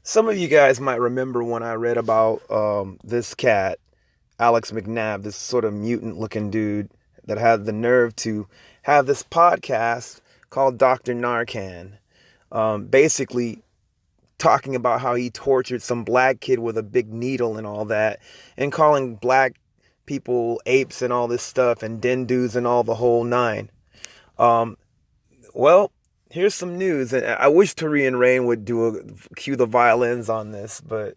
Some of you guys might remember when I read about this cat, Alex McNabb, this sort of mutant looking dude that had the nerve to have this podcast called Dr. Narcan. Basically, talking about how he tortured some black kid with a big needle and all that, and calling black people apes and all this stuff, and dendus and all the whole nine. Um, well, here's some news, and I wish Tarian Rain would cue the violins on this, but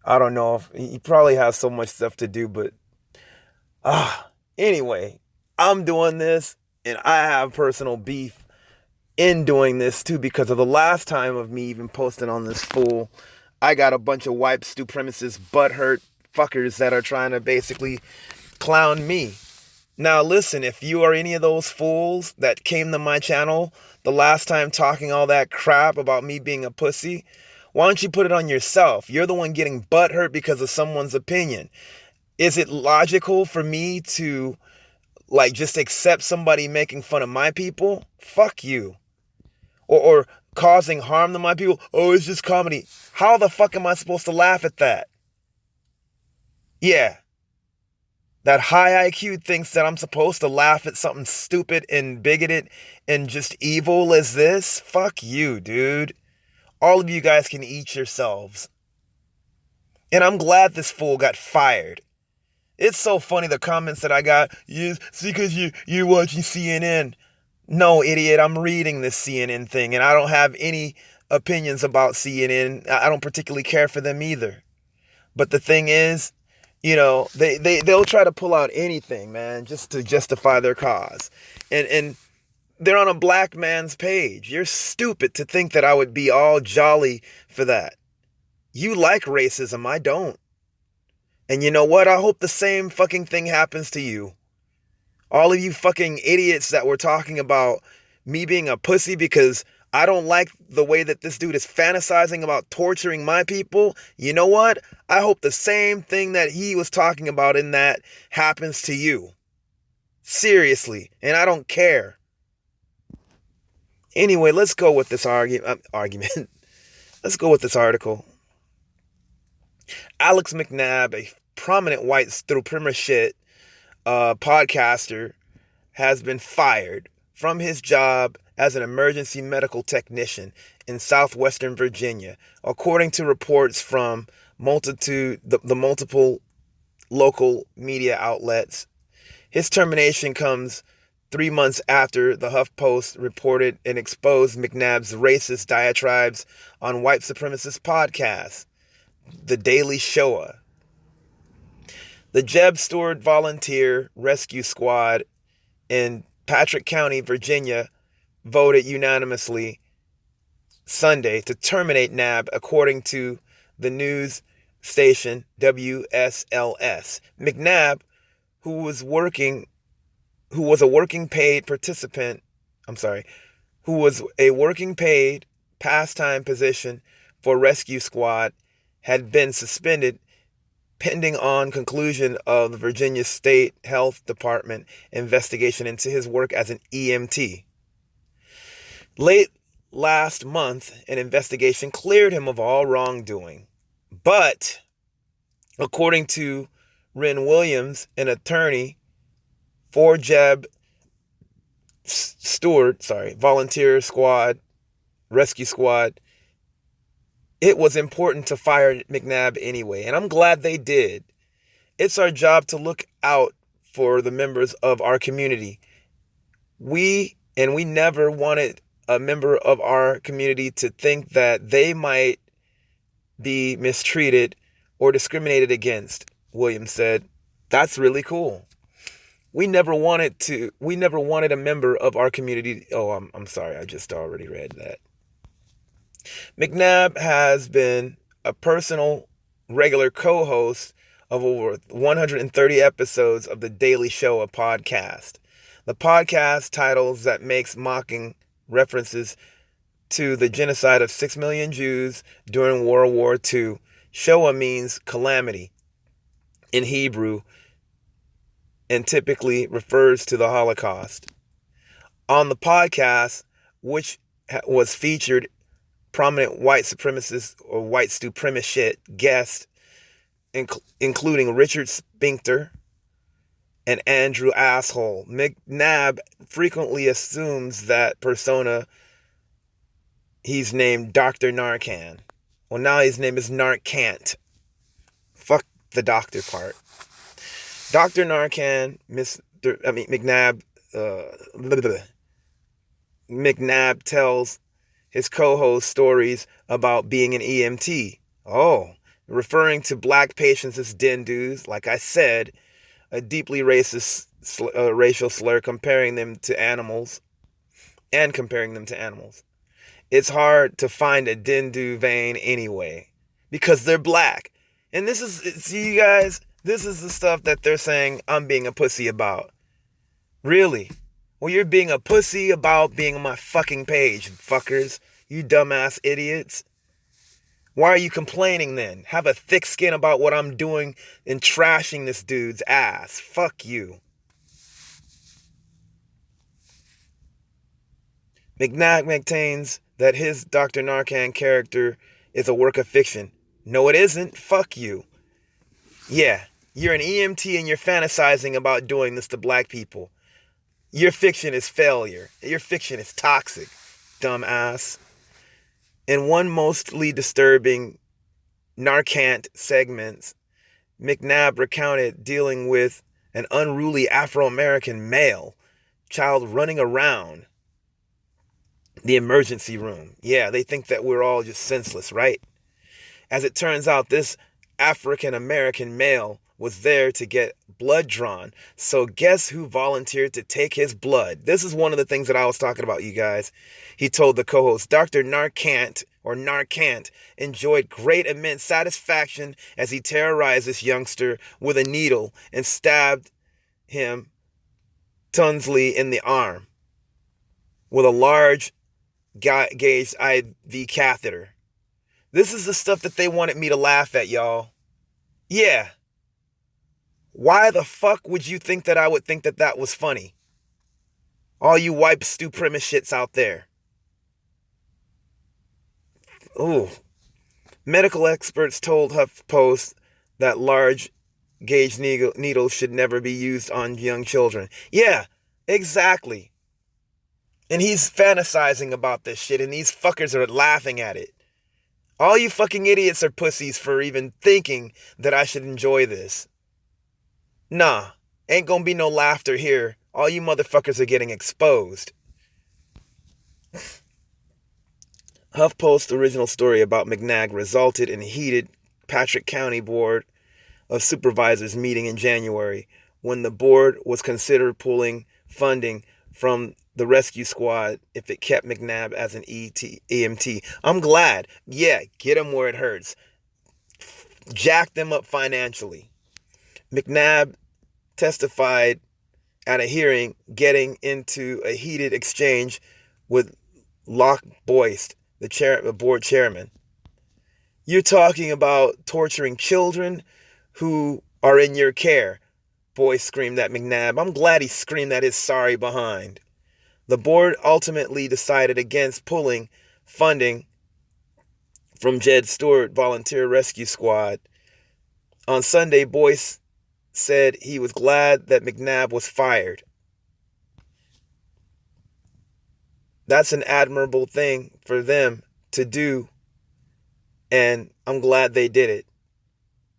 I don't know if he probably has so much stuff to do. But anyway, I'm doing this, and I have personal beef in doing this too because of the last time of me even posting on this fool. I got a bunch of white supremacist butthurt fuckers that are trying to basically clown me. Now, listen, if you are any of those fools that came to my channel the last time talking all that crap about me being a pussy, why don't you put it on yourself? You're the one getting butthurt because of someone's opinion. Is it logical for me to, just accept somebody making fun of my people? Fuck you. Or causing harm to my people? Oh, it's just comedy. How the fuck am I supposed to laugh at that? Yeah. That high IQ thinks that I'm supposed to laugh at something stupid and bigoted and just evil as this? Fuck you, dude. All of you guys can eat yourselves. And I'm glad this fool got fired. It's so funny the comments that I got. You see, because you're watching CNN. No, idiot, I'm reading this CNN thing, and I don't have any opinions about CNN. I don't particularly care for them either. But the thing is, they'll try to pull out anything, man, just to justify their cause. And they're on a black man's page. You're stupid to think that I would be all jolly for that. You like racism, I don't. And you know what? I hope the same fucking thing happens to you. All of you fucking idiots that were talking about me being a pussy because I don't like the way that this dude is fantasizing about torturing my people. You know what? I hope the same thing that he was talking about in that happens to you. Seriously. And I don't care. Anyway, let's go with this argument. Let's go with this article. Alex McNabb, a prominent white supremacist podcaster, has been fired from his job as an emergency medical technician in southwestern Virginia, according to reports from the multiple local media outlets. His termination comes 3 months after the HuffPost reported and exposed McNabb's racist diatribes on white supremacist podcasts, The Daily Shoah. The Jeb Stuart Volunteer Rescue Squad in Patrick County, Virginia, voted unanimously Sunday to terminate Nab, according to the news station WSLS. McNabb, who was a working paid pastime position for Rescue Squad, had been suspended pending on conclusion of the Virginia State Health Department investigation into his work as an EMT. Late last month, an investigation cleared him of all wrongdoing. But, according to Ren Williams, an attorney for Jeb Stuart, Volunteer Squad, Rescue Squad, it was important to fire McNabb anyway, and I'm glad they did. It's our job to look out for the members of our community. We never wanted a member of our community to think that they might be mistreated or discriminated against, Williams said. That's really cool. We never wanted a member of our community. Oh, I'm sorry. I just already read that. McNabb has been a personal regular co-host of over 130 episodes of The Daily Shoah podcast. The podcast titles that makes mocking references to the genocide of 6 million Jews during World War II. Shoah means calamity in Hebrew and typically refers to the Holocaust. On the podcast, which was featured prominent white supremacist or white supremacist shit guests, including Richard Spinkter and Andrew Asshole. McNabb frequently assumes that persona. He's named Dr. Narcan. Well, now his name is Narcant. Fuck the doctor part. Dr. Narcan, McNabb, McNabb tells his co-host stories about being an EMT. Oh, referring to black patients as dindus, like I said, a deeply racist racial slur, comparing them to animals. It's hard to find a dindu vein anyway, because they're black. And this is, see you guys, this is the stuff that they're saying I'm being a pussy about. Really? Well, you're being a pussy about being on my fucking page, fuckers. You dumbass idiots. Why are you complaining then? Have a thick skin about what I'm doing and trashing this dude's ass. Fuck you. McNabb maintains that his Dr. Narcan character is a work of fiction. No, it isn't. Fuck you. Yeah, you're an EMT and you're fantasizing about doing this to black people. Your fiction is failure. Your fiction is toxic, dumbass. In one mostly disturbing Narcant segments, McNabb recounted dealing with an unruly Afro-American male child running around the emergency room. Yeah, they think that we're all just senseless, right? As it turns out, this African-American male was there to get blood drawn. So guess who volunteered to take his blood? This is one of the things that I was talking about, you guys. He told the co-host, Dr. Narcant enjoyed great immense satisfaction as he terrorized this youngster with a needle and stabbed him Tunsley in the arm with a large gauge IV catheter. This is the stuff that they wanted me to laugh at, y'all. Yeah. Why the fuck would you think that I would think that that was funny? All you white supremacist shits out there. Ooh. Medical experts told HuffPost that large gauge needles should never be used on young children. Yeah, exactly. And he's fantasizing about this shit, and these fuckers are laughing at it. All you fucking idiots are pussies for even thinking that I should enjoy this. Nah, ain't gonna be no laughter here. All you motherfuckers are getting exposed. HuffPost's original story about McNabb resulted in a heated Patrick County Board of Supervisors meeting in January, when the board was considered pulling funding from the rescue squad if it kept McNabb as an EMT. I'm glad. Yeah, get him where it hurts. Jack them up financially. McNabb testified at a hearing, getting into a heated exchange with Locke Boyce, the board chairman. You're talking about torturing children who are in your care, Boyce screamed at McNabb. I'm glad he screamed at his sorry behind. The board ultimately decided against pulling funding from Jed Stewart Volunteer Rescue Squad. On Sunday, Boyce said he was glad that McNabb was fired. That's an admirable thing for them to do, and I'm glad they did it,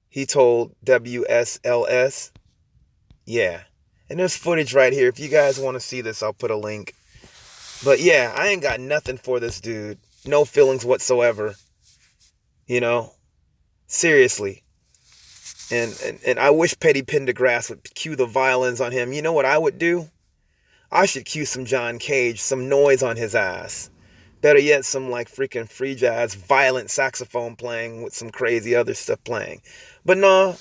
he told WSLS. Yeah. And there's footage right here. If you guys want to see this, I'll put a link. But yeah, I ain't got nothing for this dude. No feelings whatsoever. You know? Seriously. And I wish Petty Pendergrass would cue the violins on him. You know what I would do? I should cue some John Cage, some noise on his ass. Better yet, some like freaking free jazz, violent saxophone playing with some crazy other stuff playing. But no,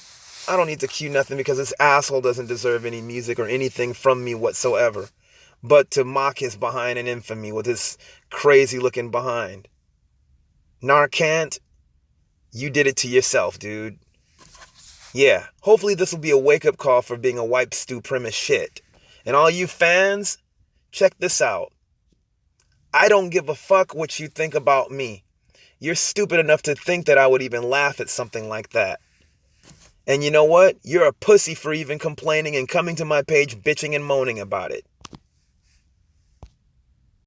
I don't need to cue nothing because this asshole doesn't deserve any music or anything from me whatsoever. But to mock his behind and infamy with his crazy looking behind. Narcant, you did it to yourself, dude. Yeah, hopefully this will be a wake-up call for being a white supremacist shit. And all you fans, check this out. I don't give a fuck what you think about me. You're stupid enough to think that I would even laugh at something like that. And you know what? You're a pussy for even complaining and coming to my page bitching and moaning about it.